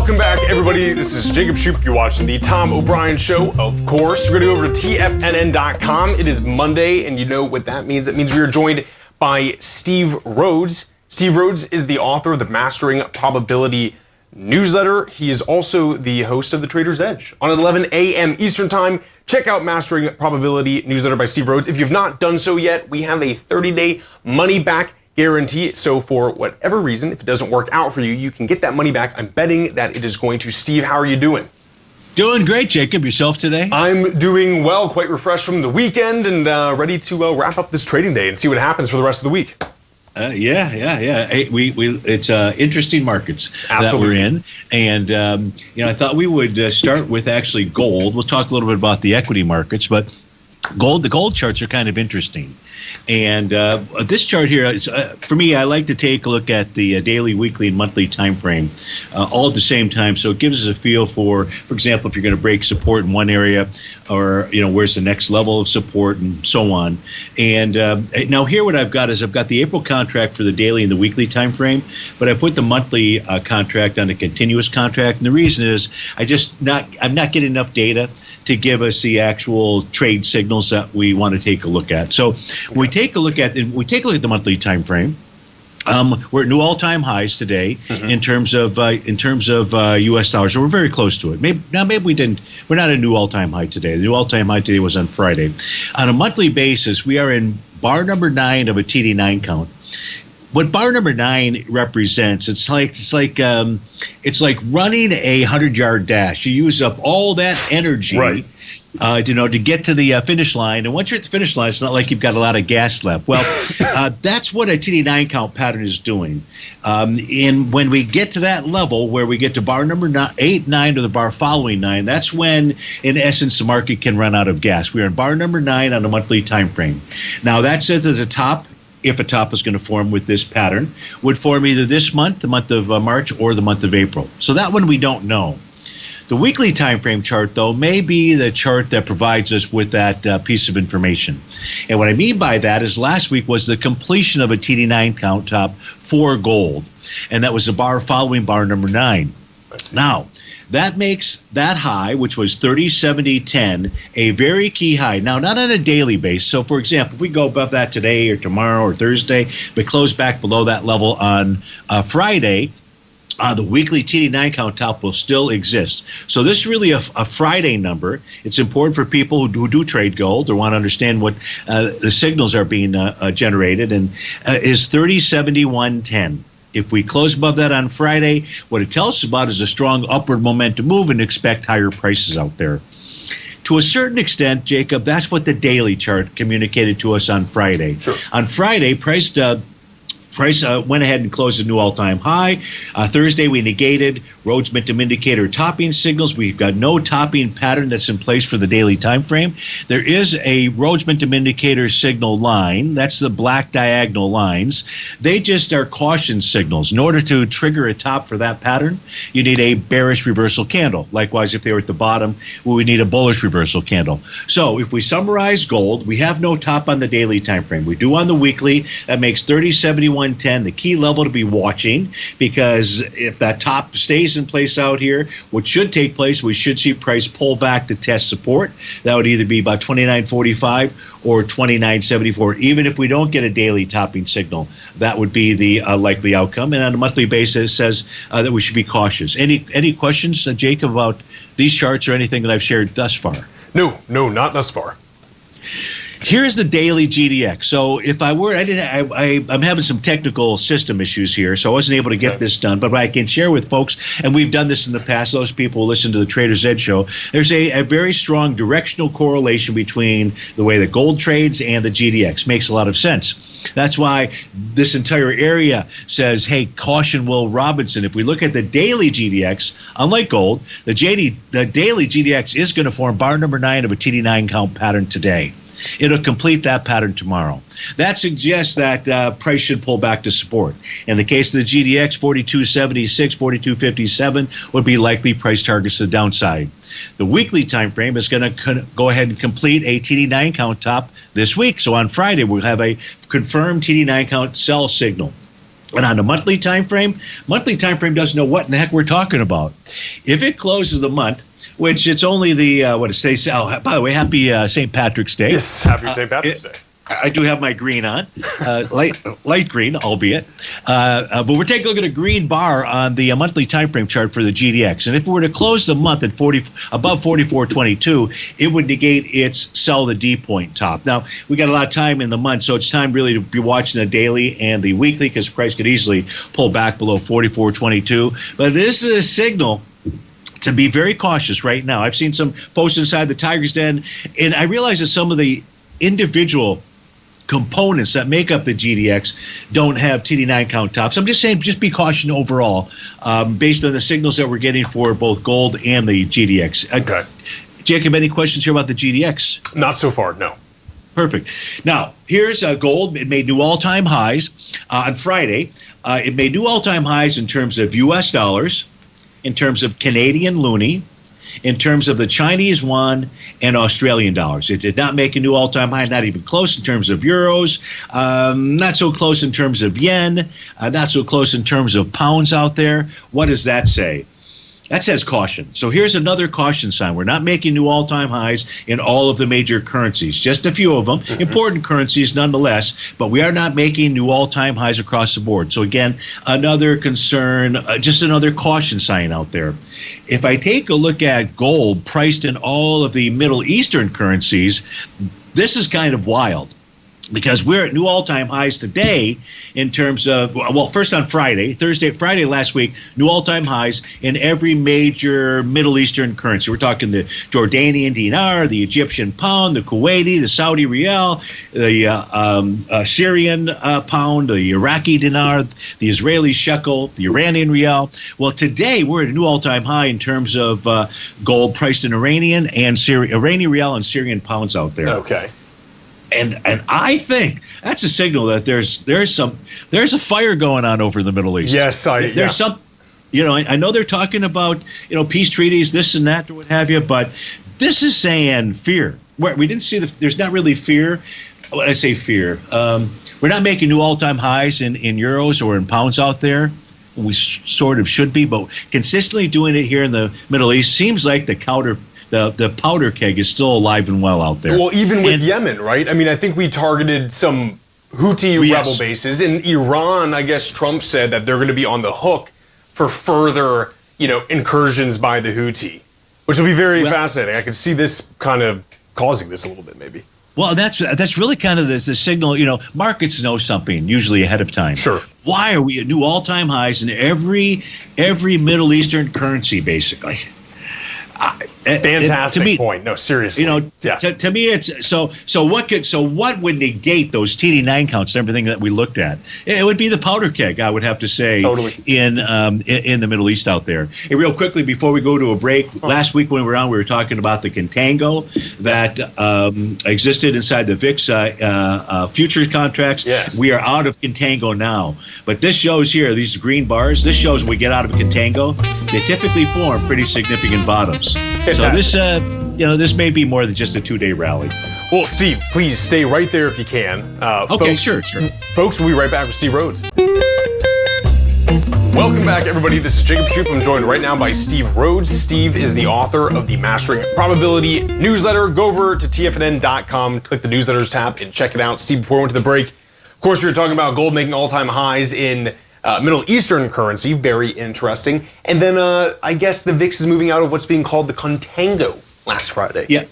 Welcome back, everybody. This is Jacob Shoup. You're watching the Tom O'Brien Show, of course. We're going to go over to TFNN.com. It is Monday, and you know what that means. It means we are joined by Steve Rhodes. Steve Rhodes is the author of the Mastering Probability newsletter. He is also the host of the Trader's Edge on 11 a.m. Eastern Time. Check out Mastering Probability newsletter by Steve Rhodes. If you've not done so yet, we have a 30-day money-back guarantee. So for whatever reason, if it doesn't work out for you, you can get that money back. I'm betting that it is going to. Steve, how are you doing? Doing great, Jacob. Yourself today? I'm doing well, quite refreshed from the weekend and ready to wrap up this trading day and see what happens for the rest of the week. Yeah. It's interesting markets Absolutely. that we're in, and I thought we would start with actually gold. We'll talk a little bit about the equity markets, but the gold charts are kind of interesting. And this chart here, for me, I like to take a look at the daily, weekly, and monthly time frame all at the same time. So it gives us a feel for example, if you're going to break support in one area, or where's the next level of support, and so on. And now here, what I've got is I've got the April contract for the daily and the weekly time frame, but I put the monthly contract on a continuous contract. And the reason is I'm not getting enough data to give us the actual trade signals that we want to take a look at. So we take a look at the monthly time frame. We're at new all-time highs today in terms of U.S. dollars. So we're very close to it. Maybe we didn't. We're not at a new all-time high today. The new all-time high today was on Friday. On a monthly basis, we are in bar number 9 of a TD9 count. What bar number 9 represents, it's like running a 100-yard dash. You use up all that energy, right, to get to the finish line. And once you're at the finish line, it's not like you've got a lot of gas left. Well, that's what a TD9 count pattern is doing. And when we get to that level where we get to bar number 8, 9, or the bar following 9, that's when, in essence, the market can run out of gas. We are in bar number 9 on a monthly time frame. Now, that says that the top, if a top is going to form with this pattern, would form either this month, the month of March, or the month of April. So that one we don't know. The weekly time frame chart, though, may be the chart that provides us with that piece of information. And what I mean by that is last week was the completion of a TD9 count top for gold, and that was the bar following bar number 9. Now, that makes that high, which was 30.70.10, a very key high. Now, not on a daily basis. So, for example, if we go above that today or tomorrow or Thursday, but close back below that level on Friday, the weekly TD9 count top will still exist. So this is really a Friday number. It's important for people who do trade gold or want to understand what the signals are being generated, and is 30.71.10. If we close above that on Friday, what it tells us about is a strong upward momentum move and expect higher prices out there. To a certain extent, Jacob, that's what the daily chart communicated to us on Friday. Sure. On Friday, price went ahead and closed a new all-time high. Thursday, we negated Rhodes Momentum Indicator topping signals. We've got no topping pattern that's in place for the daily time frame. There is a Rhodes Momentum Indicator signal line. That's the black diagonal lines. They just are caution signals. In order to trigger a top for that pattern, you need a bearish reversal candle. Likewise, if they were at the bottom, we would need a bullish reversal candle. So if we summarize gold, we have no top on the daily time frame. We do on the weekly. That makes 30.71.10 the key level to be watching, because if that top stays in place out here, what should take place, we should see price pull back to test support. That would either be about 29.45 or 29.74. Even if we don't get a daily topping signal, that would be the likely outcome. And on a monthly basis, says that we should be cautious. Any questions, Jacob, about these charts or anything that I've shared thus far? No, not thus far. Here's the daily GDX. So if I were, I'm having some technical system issues here, so I wasn't able to get this done. But I can share with folks, and we've done this in the past, those people who listen to the Trader's Edge show, there's a very strong directional correlation between the way that gold trades and the GDX. Makes a lot of sense. That's why this entire area says, hey, caution Will Robinson. If we look at the daily GDX, unlike gold, the daily GDX is going to form bar number 9 of a TD9 count pattern today. It'll complete that pattern tomorrow. That suggests that price should pull back to support. In the case of the GDX, 42.76, 42.57 would be likely price targets to the downside. The weekly time frame is going to go ahead and complete a TD9 count top this week. So on Friday, we'll have a confirmed TD9 count sell signal. And on the monthly time frame doesn't know what in the heck we're talking about. If it closes the month, which it's only the by the way, happy St. Patrick's Day. Yes, happy St. Patrick's Day. I do have my green on, light green, albeit. But we're taking a look at a green bar on the monthly time frame chart for the GDX. And if we were to close the month at above 44.22, it would negate its sell the D point top. Now, we got a lot of time in the month, so it's time really to be watching the daily and the weekly because price could easily pull back below 44.22. But this is a signal to be very cautious right now. I've seen some posts inside the Tiger's Den, and I realize that some of the individual components that make up the GDX don't have TD9 count tops. I'm just saying, just be cautious overall, based on the signals that we're getting for both gold and the GDX. Okay. Jacob, any questions here about the GDX? Not so far, no. Perfect. Now, here's gold. It made new all-time highs on Friday. It made new all-time highs in terms of U.S. dollars, in terms of Canadian loonie, in terms of the Chinese yuan and Australian dollars. It did not make a new all-time high, not even close in terms of euros, not so close in terms of yen, not so close in terms of pounds out there. What does that say? That says caution. So here's another caution sign. We're not making new all-time highs in all of the major currencies, just a few of them, important currencies nonetheless, but we are not making new all-time highs across the board. So again, another concern, just another caution sign out there. If I take a look at gold priced in all of the Middle Eastern currencies, this is kind of wild. Because we're at new all-time highs today in terms of, well, first on Friday last week, new all-time highs in every major Middle Eastern currency. We're talking the Jordanian dinar, the Egyptian pound, the Kuwaiti, the Saudi riyal, the Syrian pound, the Iraqi dinar, the Israeli shekel, the Iranian riyal. Well, today we're at a new all-time high in terms of gold priced in Iranian riyal and Syrian pounds out there. Okay. And I think that's a signal that there's a fire going on over in the Middle East. Yes, there's some, I know they're talking about peace treaties, this and that, or what have you, but this is saying fear. We didn't see there's not really fear. When I say fear, we're not making new all-time highs in euros or in pounds out there. We sort of should be, but consistently doing it here in the Middle East seems like the powder keg is still alive and well out there. Well, even with Yemen, right? I mean, I think we targeted some Houthi rebel bases. In Iran, I guess Trump said that they're going to be on the hook for further, incursions by the Houthi, which will be very fascinating. I could see this kind of causing this a little bit, maybe. Well, that's really kind of the signal. Markets know something usually ahead of time. Sure. Why are we at new all-time highs in every Middle Eastern currency, basically? Fantastic point. No, seriously. To me, it's so what would negate those TD9 counts and everything that we looked at? It would be the powder keg, I would have to say, totally. in the Middle East out there. And real quickly before we go to a break, last week when we were on, we were talking about the contango that existed inside the VIX futures contracts. Yes. We are out of contango now, but this shows here these green bars. This shows when we get out of contango, they typically form pretty significant bottoms. Fantastic. So this may be more than just a 2-day rally. Well, Steve, please stay right there if you can. Okay, sure. Folks, we'll be right back with Steve Rhodes. Welcome back, everybody. This is Jacob Shoup. I'm joined right now by Steve Rhodes. Steve is the author of the Mastering Probability newsletter. Go over to TFNN.com, click the newsletters tab, and check it out. Steve, before we went to the break, of course, we were talking about gold making all-time highs in Middle Eastern currency, very interesting. And then I guess the VIX is moving out of what's being called the contango last Friday. Yeah.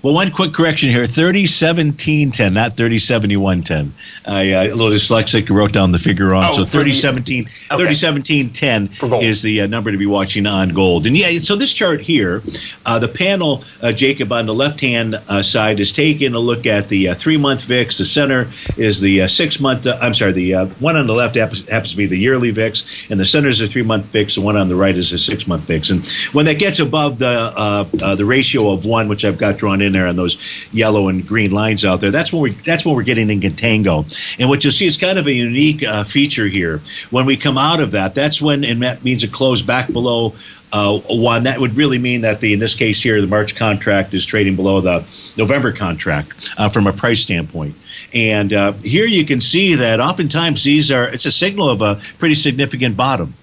Well, one quick correction here: 3017.10, not 3071.10. A little dyslexic, wrote down the figure wrong. So 3017.10 is the number to be watching on gold. And so this chart here, the panel, Jacob, on the left-hand side is taking a look at the 3-month VIX. The center is the 6-month. The one on the left happens to be the yearly VIX, and the center is the 3-month VIX. The one on the right is the 6-month VIX. And when that gets above the ratio of 1, which I've got got drawn in there on those yellow and green lines out there. That's when we're getting in contango. And what you'll see is kind of a unique feature here. When we come out of that, that's when, and that means it closed back below 1. That would really mean that in this case here, the March contract is trading below the November contract from a price standpoint. And here you can see that oftentimes it's a signal of a pretty significant bottom.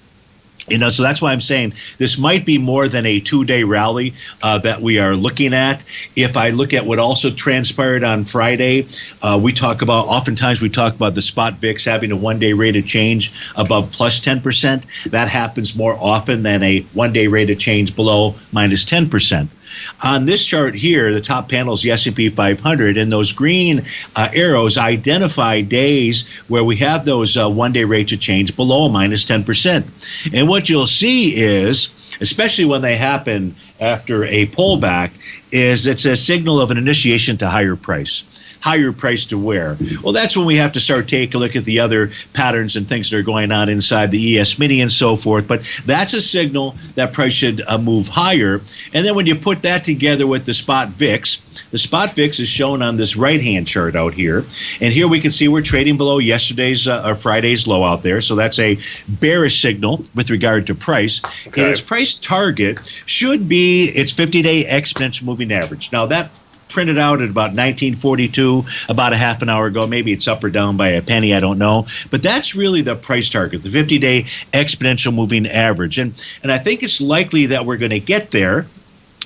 So that's why I'm saying this might be more than a 2-day rally that we are looking at. If I look at what also transpired on Friday, oftentimes we talk about the spot VIX having a 1-day rate of change above plus 10%. That happens more often than a 1-day rate of change below minus 10%. On this chart here, the top panel is the S&P 500, and those green arrows identify days where we have those 1-day rates of change below minus 10%. And what you'll see is, especially when they happen after a pullback, is it's a signal of an initiation to higher price. Higher price to where? Well, that's when we have to start taking a look at the other patterns and things that are going on inside the ES mini and so forth. But that's a signal that price should move higher. And then when you put that together with the spot VIX is shown on this right-hand chart out here. And here we can see we're trading below yesterday's or Friday's low out there. So that's a bearish signal with regard to price. Okay. And its price target should be its 50-day exponential moving average. Now, that printed out at about 1942, about a half an hour ago. Maybe it's up or down by a penny, I don't know. But that's really the price target, the 50-day exponential moving average. And I think it's likely that we're going to get there.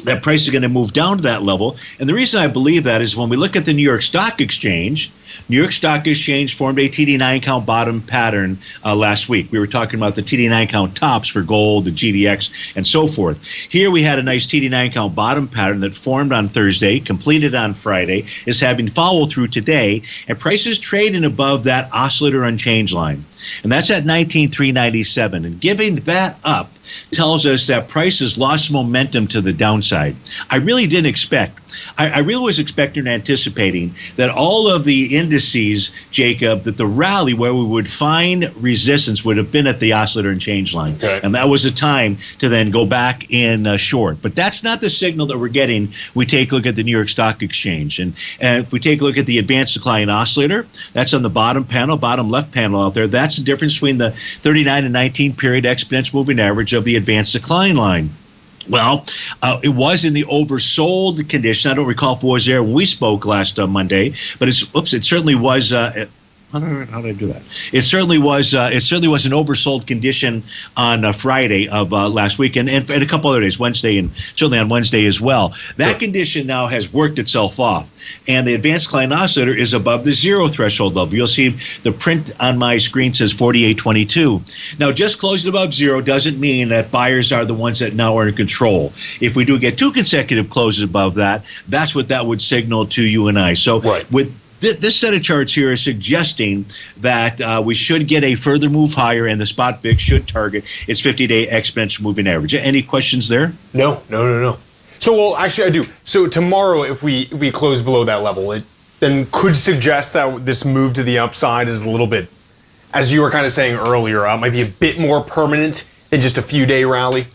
That price is going to move down to that level. And the reason I believe that is when we look at the New York Stock Exchange formed a TD9 count bottom pattern last week. We were talking about the TD9 count tops for gold, the GDX, and so forth. Here we had a nice TD9 count bottom pattern that formed on Thursday, completed on Friday, is having follow through today, and prices trading above that oscillator unchanged line. And that's at 19,397. And giving that up tells us that prices lost momentum to the downside. I really didn't expect. I really was expecting and anticipating that all of the indices, Jacob, that the rally where we would find resistance would have been at the oscillator and change line. Okay. And that was a time to then go back in short. But that's not the signal that we're getting. We take a look at the New York Stock Exchange. And if we take a look at the advanced decline oscillator, that's on the bottom panel, bottom left panel out there. That's the difference between the 39 and 19 period exponential moving average of the advanced decline line. Well, it was in the oversold condition. I don't recall if it was there when we spoke last Monday, but it certainly was. How did I do that? It certainly was an oversold condition on Friday of last week, and a couple other days, Wednesday, and certainly on Wednesday as well. That condition now has worked itself off, and the advanced decline oscillator is above the zero threshold level. You'll see the print on my screen says 48.22. Now, just closing above zero doesn't mean that buyers are the ones that now are in control. If we do get 2 consecutive closes above that, that's what that would signal to you and I. So with this set of charts here is suggesting that we should get a further move higher, and the spot VIX should target its 50-day exponential moving average. Any questions there? No. So, well, actually, I do. So tomorrow, if we close below that level, it then could suggest that this move to the upside is a little bit, as you were kind of saying earlier, might be a bit more permanent than just a few-day rally.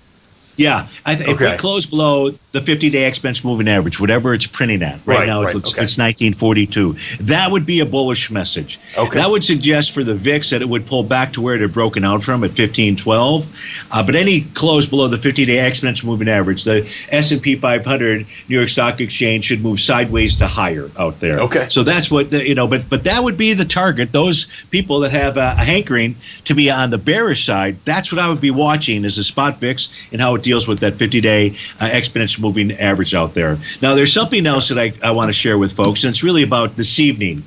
Yeah, if we close below the 50-day exponential moving average, whatever it's printing at right now, it's 1942. That would be a bullish message. Okay. That would suggest for the VIX that it would pull back to where it had broken out from at 1512. But any close below the 50-day exponential moving average, the S&P 500 New York Stock Exchange should move sideways to higher out there. Okay. So that's what but that would be the target. Those people that have a hankering to be on the bearish side, that's what I would be watching is the spot VIX and how it deals with that 50-day exponential moving average out there. Now, there's something else that I want to share with folks, and it's really about this evening.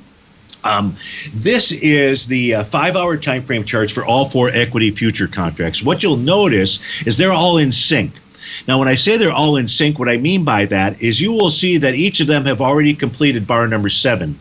This is the 5-hour time frame charts for all 4 equity future contracts. What you'll notice is they're all in sync. Now, when I say they're all in sync, what I mean by that is you will see that each of them have already completed bar number 7.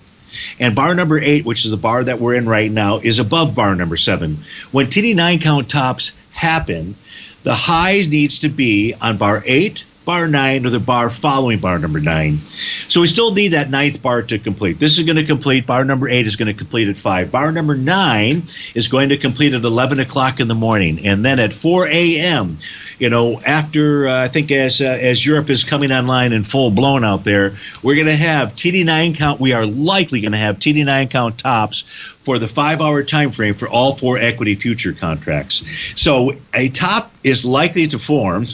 And bar number 8, which is the bar that we're in right now, is above bar number 7. When TD9 count tops happen, the highs needs to be on bar 8, bar 9, or the bar following bar number 9. So we still need that 9th bar to complete. This is going to complete. Bar number 8 is going to complete at 5. Bar number 9 is going to complete at 11 o'clock in the morning. And then at 4 a.m., after I think as Europe is coming online in full blown out there, we're going to have TD9 count. We are likely going to have TD9 count tops for the 5-hour time frame for all 4 equity future contracts. So a top is likely to form.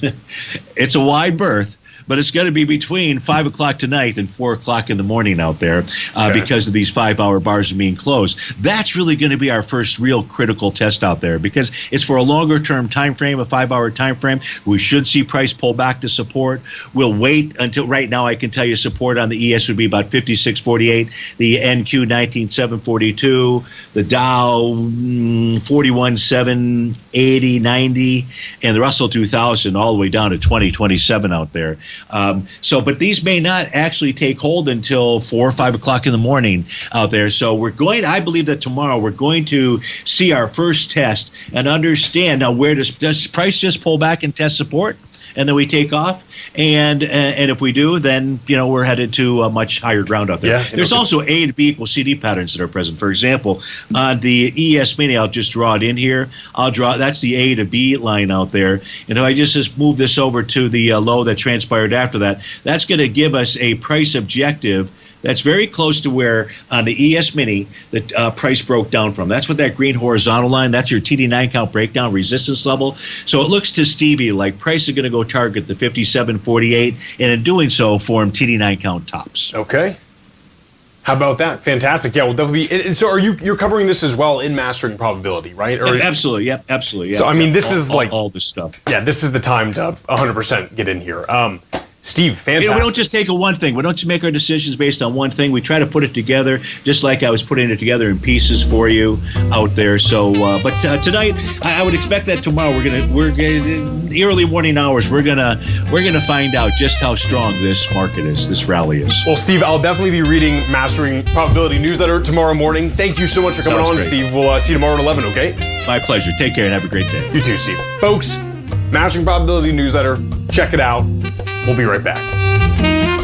It's a wide berth, but it's going to be between 5 o'clock tonight and 4 o'clock in the morning out there because of these 5-hour bars being closed. That's really going to be our first real critical test out there because it's for a longer-term time frame, a 5-hour time frame. We should see price pull back to support. We'll wait until right now. I can tell you support on the ES would be about 56.48, the NQ 19.742, the Dow 41.780, 90, and the Russell 2000 all the way down to 2027 out there. But these may not actually take hold until 4 or 5 o'clock in the morning out there. So I believe that tomorrow we're going to see our first test and understand now where does price just pull back and test support? And then we take off, and if we do, then we're headed to a much higher ground out there. Yeah, there's also A to B equals CD patterns that are present. For example, on the ES Mini, I'll just draw it in here. That's the A to B line out there. And if I just move this over to the low that transpired after that, that's going to give us a price objective that's very close to where on the ES Mini the price broke down from. That's what that green horizontal line, that's your TD9 count breakdown resistance level. So it looks to Stevie like price is going to go target the 57.48, and in doing so form TD9 count tops. Okay. How about that? Fantastic. Yeah, we'll definitely be. And so you're covering this as well in Mastering Probability, right? Absolutely. Yep. Absolutely. Yeah. So, I mean, this is all this stuff. Yeah, this is the time to 100% get in here. Steve, fantastic. We don't just take one thing. We don't just make our decisions based on one thing. We try to put it together, just like I was putting it together in pieces for you out there. So, but tonight, I would expect that tomorrow we're gonna the early morning hours. We're gonna find out just how strong this market is, this rally is. Well, Steve, I'll definitely be reading Mastering Probability newsletter tomorrow morning. Thank you so much for coming on, great. Steve. We'll see you tomorrow at 11. Okay? My pleasure. Take care and have a great day. You too, Steve. Folks, Mastering Probability newsletter. Check it out. We'll be right back.